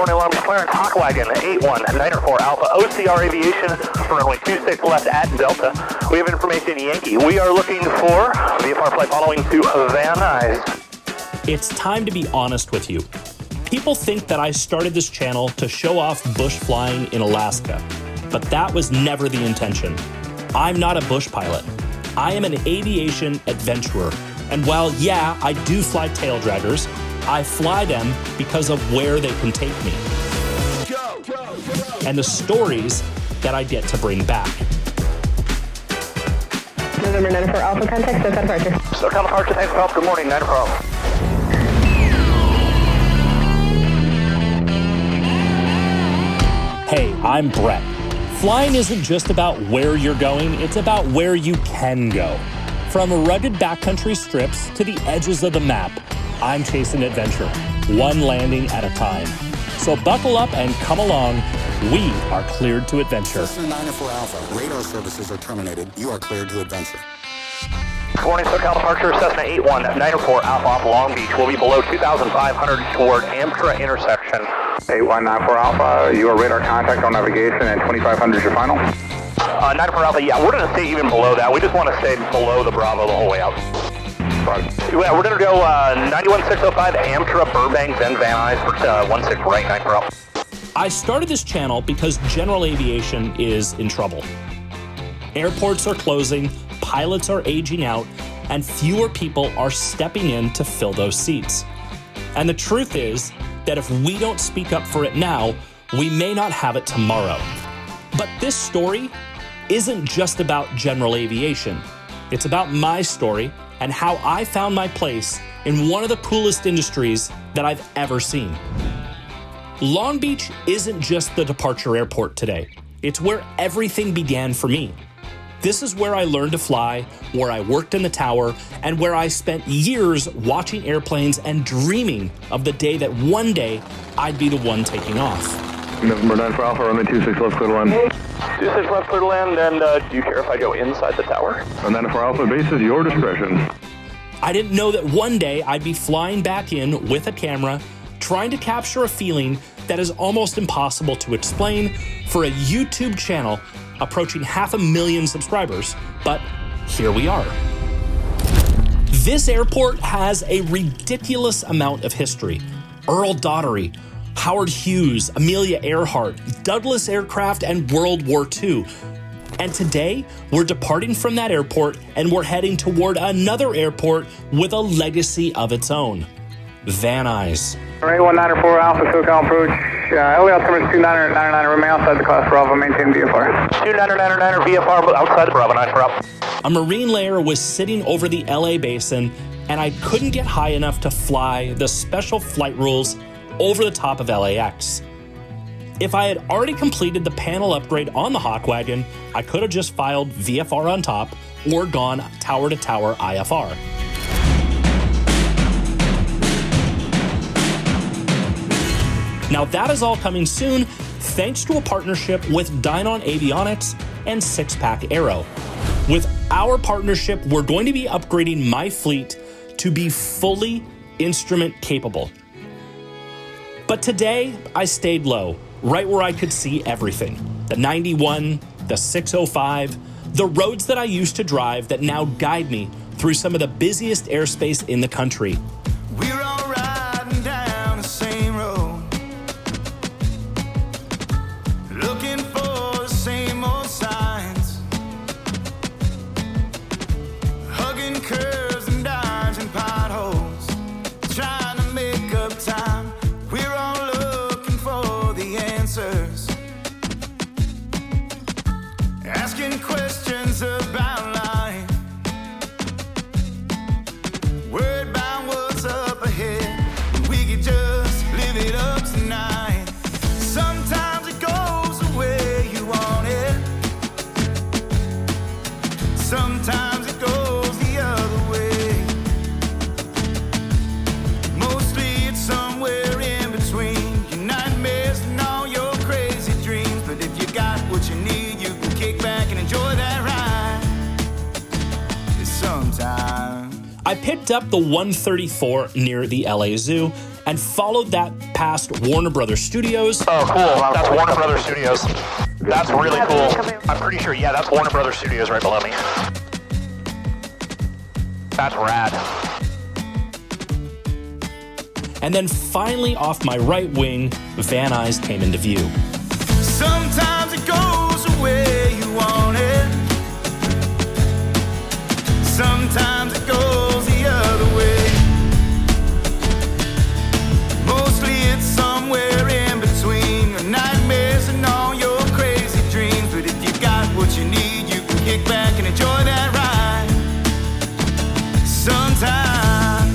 morning, Long Beach Clarence, Hawkwagon, 8194 Alpha, OCR Aviation, runway 26 left at Delta. We have information Yankee. We are looking for VFR flight following to Van Nuys. It's time to be honest with you. People think that I started this channel to show off bush flying in Alaska, but that was never the intention. I'm not a bush pilot. I am an aviation adventurer. And while, yeah, I do fly tail draggers, I fly them because of where they can take me. And the stories that I get to bring back. November 94 Alpha, contact SoCal departure. SoCal departure, thanks for help. Good morning, 94 Alpha. Hey, I'm Brett. Flying isn't just about where you're going, it's about where you can go. From rugged backcountry strips to the edges of the map, I'm chasing adventure, one landing at a time. So buckle up and come along. We are cleared to adventure. Cessna 94 Alpha, radar services are terminated. You are cleared to adventure. Good morning, SoCal departure, Cessna 8194 Alpha off Long Beach. We'll be below 2,500 toward Amtra intersection. 8194 Alpha, you are radar contact on navigation, and 2,500 is your final. 94 Alpha, yeah, we're going to stay even below that. We just want to stay below the Bravo the whole way out. Yeah, we're going to go 91605 Amtra, Burbank, then Van Nuys for 16 right, 94 Alpha. I started this channel because general aviation is in trouble. Airports are closing, pilots are aging out, and fewer people are stepping in to fill those seats. And the truth is that if we don't speak up for it now, we may not have it tomorrow. But this story isn't just about general aviation. It's about my story and how I found my place in one of the coolest industries that I've ever seen. Long Beach isn't just the departure airport today. It's where everything began for me. This is where I learned to fly, where I worked in the tower, and where I spent years watching airplanes and dreaming of the day that one day I'd be the one taking off. November 94 Alpha, runway 26 left, clear to land. 26 left, clear to land, and do you care if I go inside the tower? 94 Alpha, base is your discretion. I didn't know that one day I'd be flying back in with a camera, trying to capture a feeling that is almost impossible to explain for a YouTube channel approaching 500,000 subscribers, but here we are. This airport has a ridiculous amount of history. Earl Daugherty, Howard Hughes, Amelia Earhart, Douglas Aircraft, and World War II. And today, we're departing from that airport and we're heading toward another airport with a legacy of its own, Van Nuys. 8194 Alpha, SoCal approach. LE altimeter is 2999, remain outside the class Bravo, maintain VFR. 2999 VFR outside the Bravo, 94 Alpha. A Marine layer was sitting over the LA basin, and I couldn't get high enough to fly the special flight rules over the top of LAX. If I had already completed the panel upgrade on the Hawkwagon, I could have just filed VFR on top or gone tower to tower IFR. Now that is all coming soon, thanks to a partnership with Dynon Avionics and Six Pack Aero. With our partnership, we're going to be upgrading my fleet to be fully instrument capable. But today, I stayed low, right where I could see everything. The 91, the 605, the roads that I used to drive that now guide me through some of the busiest airspace in the country. We're all riding down the same road, looking for the same old signs, hugging curves and dimes and potholes, trying to make up time. We're all looking for the answers, asking questions about life, worried about what's up ahead. We could just live it up tonight. Sometimes it goes the way you want it, sometimes it goes the other way. Mostly it's somewhere in between your nightmares and all your crazy dreams. But if you got what you need, you can kick back and enjoy that ride. Sometimes I picked up the 134 near the LA Zoo, and followed that past Warner Brothers Studios. Oh, cool. That's Warner Brothers Studios. That's really cool. I'm pretty sure, yeah, that's Warner Brothers Studios right below me. That's rad. And then finally off my right wing, Van Nuys came into view. Sometimes it goes the way you want it. Sometimes it goes the other way. Mostly it's somewhere in between your nightmares and all your crazy dreams. But if you got what you need, you can kick back and enjoy that ride. Sometimes,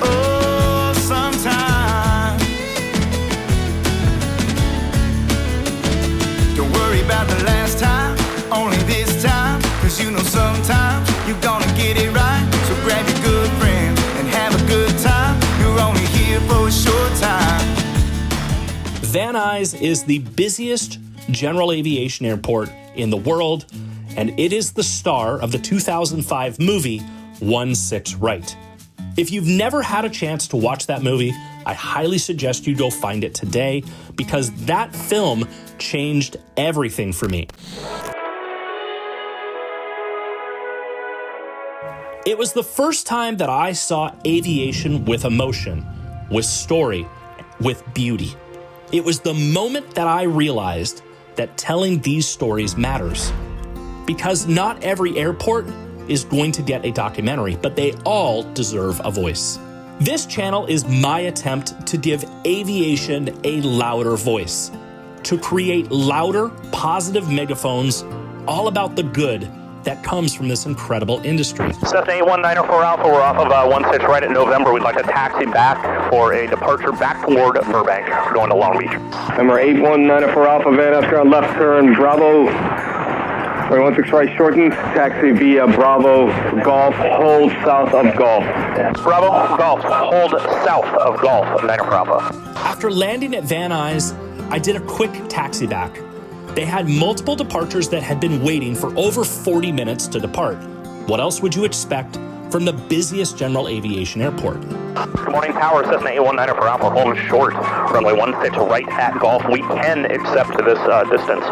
oh, sometimes. Don't worry about the last time, only this time. Cause you know sometimes you're gonna get it right. So grab your good friend and have a good time. You're only here for a short time. Van Nuys is the busiest general aviation airport in the world, and it is the star of the 2005 movie 1-6 Right. If you've never had a chance to watch that movie, I highly suggest you go find it today, because that film changed everything for me. It was the first time that I saw aviation with emotion, with story, with beauty. It was the moment that I realized that telling these stories matters. Because not every airport is going to get a documentary, but they all deserve a voice. This channel is my attempt to give aviation a louder voice, to create louder, positive megaphones all about the good that comes from this incredible industry. Cessna 81904 Alpha, we're off of 16 right at November. We'd like to taxi back for a departure back toward Burbank, going to Long Beach. Number 81904 Alpha, Van Nuys, ground left turn, Bravo. 16 right shortens, taxi via Bravo, Golf, hold south of Golf. Bravo, Golf, hold south of Golf, 904 Alpha. After landing at Van Nuys, I did a quick taxi back. They had multiple departures that had been waiting for over 40 minutes to depart. What else would you expect from the busiest general aviation airport? Good morning, Tower, Cessna 81904 Alpha, home short, runway 16 right at Golf. We can accept this distance.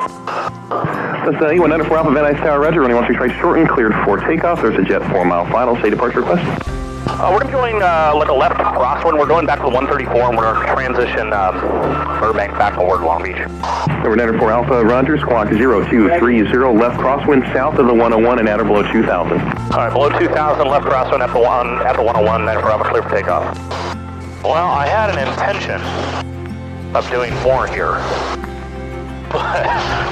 Cessna 81904 Alpha, Van Nuys Tower, Roger, runway 16 right short and cleared for takeoff. There's a jet 4-mile final. Say departure request. We're going like a left crosswind. We're going back to the 134, and we're going to transition Burbank back toward Long Beach. Number 904 Alpha, Roger, squawk 0230, left crosswind south of the 101 and at or below 2000. All right, below 2000, left crosswind at the 101, 904 Alpha, clear for takeoff. Well, I had an intention of doing more here, but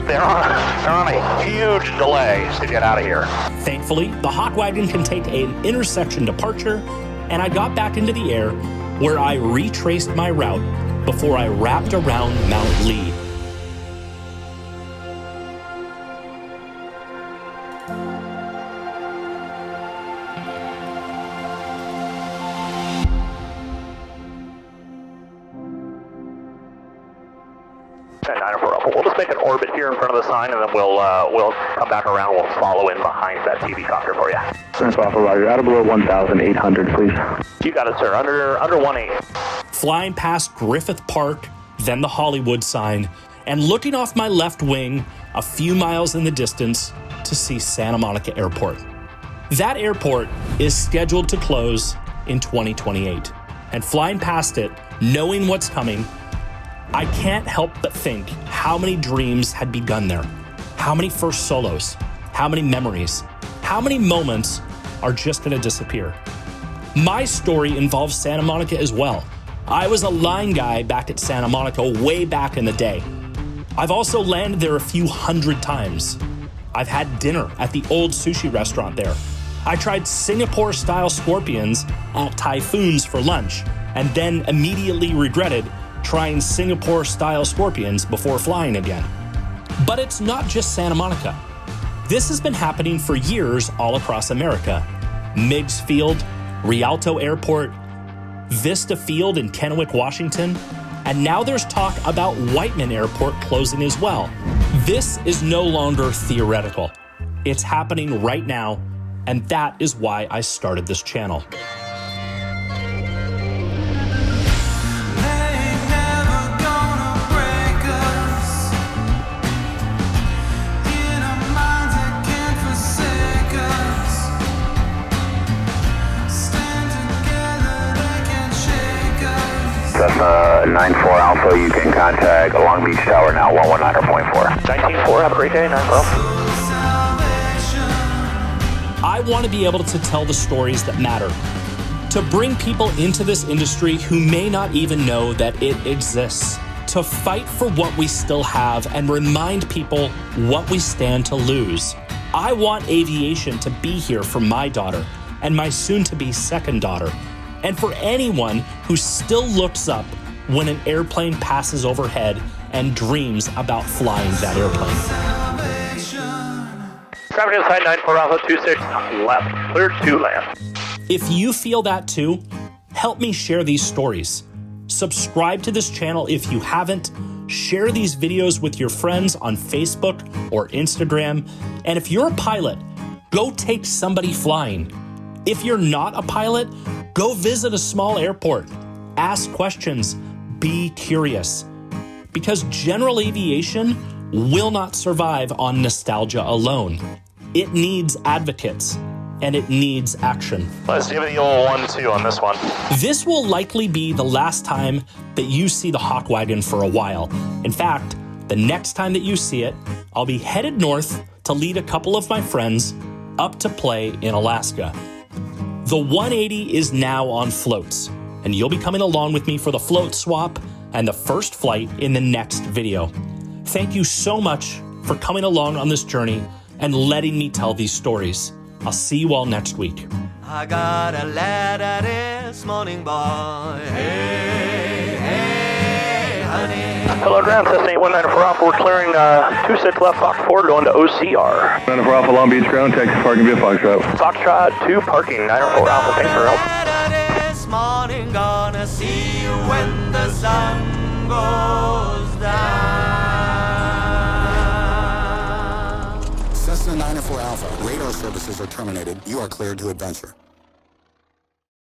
they're on a huge delay to get out of here. Thankfully, the Hawk Wagon can take an intersection departure, and I got back into the air where I retraced my route before I wrapped around Mount Lee. We'll just make an orbit here in front of the sign, and then we'll come back around. We'll follow in behind that TV copter for you. That's Alpha, Roger. Out of below 1,800, please. You got it, sir. Under 18. Flying past Griffith Park, then the Hollywood sign, and looking off my left wing a few miles in the distance to see Santa Monica Airport. That airport is scheduled to close in 2028. And flying past it, knowing what's coming, I can't help but think how many dreams had begun there, how many first solos, how many memories, how many moments are just going to disappear. My story involves Santa Monica as well. I was a line guy back at Santa Monica way back in the day. I've also landed there a few hundred times. I've had dinner at the old sushi restaurant there. I tried Singapore-style scorpions at Typhoons for lunch, and then immediately regretted trying Singapore-style scorpions before flying again. But it's not just Santa Monica. This has been happening for years all across America. Meigs Field, Rialto Airport, Vista Field in Kennewick, Washington, and now there's talk about Whiteman Airport closing as well. This is no longer theoretical. It's happening right now, and that is why I started this channel. Cessna 94 Alpha, you can contact Long Beach Tower now, 119.4. 19-4, have a great day, 9-12. I want to be able to tell the stories that matter, to bring people into this industry who may not even know that it exists, to fight for what we still have and remind people what we stand to lose. I want aviation to be here for my daughter and my soon-to-be second daughter, and for anyone who still looks up when an airplane passes overhead and dreams about flying that airplane. Traffic inside 94 Alpha 26 left, cleared to land. If you feel that too, help me share these stories. Subscribe to this channel if you haven't. Share these videos with your friends on Facebook or Instagram. And if you're a pilot, go take somebody flying. If you're not a pilot, go visit a small airport. Ask questions. Be curious. Because general aviation will not survive on nostalgia alone. It needs advocates, and it needs action. Let's give it the old 1-2 on this one. This will likely be the last time that you see the Hawk Wagon for a while. In fact, the next time that you see it, I'll be headed north to lead a couple of my friends up to play in Alaska. The 180 is now on floats, and you'll be coming along with me for the float swap and the first flight in the next video. Thank you so much for coming along on this journey and letting me tell these stories. I'll see you all next week. I got a letter this morning, boy. Hey, hey, honey. Hello, ground, Cessna 8194 Alpha. We're clearing 26 left, Fox 4, going to OCR. 94 Alpha, Long Beach ground, taxi parking via Foxtrot. Foxtrot 2, parking, 94 Alpha. Thanks for help. This morning, gonna see you when the sun goes down. Cessna 94 Alpha, radar services are terminated. You are cleared to adventure.